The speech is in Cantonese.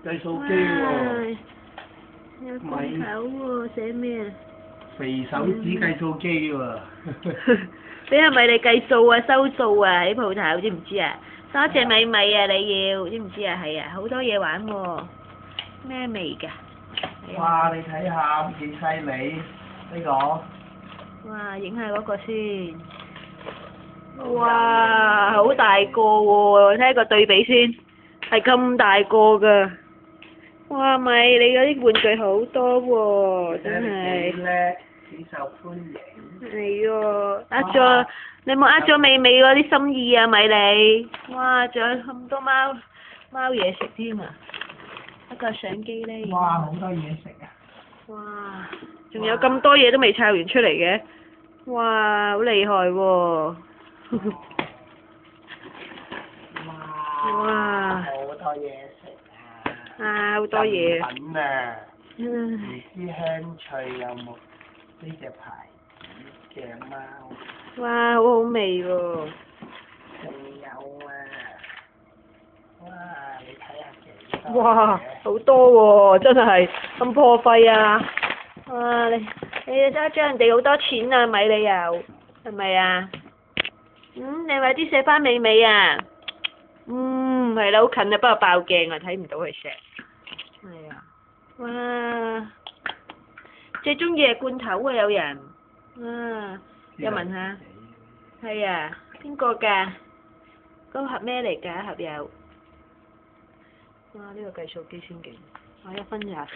計數機喎，有罐頭喎，寫咩啊？肥手指計數機喎。你係咪嚟計數啊、收數啊？喺鋪頭知唔知啊？多謝米米啊！你要知唔知啊？係啊，好多嘢玩喎。咩味㗎？哇！你睇下幾犀利呢個。哇！影下嗰個先。哇！好大個喎，睇下個對比先，係咁大個㗎。哇！咪你嗰啲玩具好多喎，真係。幾叻，幾受歡迎。係喎，你有冇呃咗美美嗰啲心意啊，米你？哇！仲有咁多貓嘢食添啊！一個相機咧。哇！好多嘢食啊！哇！仲有咁多嘢都未拆完出嚟嘅，哇！好厲害喎！哇！好多嘢食啊！啊！好多嘢。品啊！唔知香脆有冇呢隻牌子嘅貓？哇！好好味喎！仲有啊！哇！你睇下幾多？哇！好多喎，真係咁破費啊！哇！你爭人哋好多錢啊，米你又係咪啊？你快啲寫翻美美啊！係啦，好近啊，不過爆鏡啊，睇唔到佢寫。係啊！哇！最中意係罐頭啊，有人。哇！有問下。係啊，邊個㗎？嗰盒咩嚟㗎？盒有。哇！呢個計數機先勁，我1分20。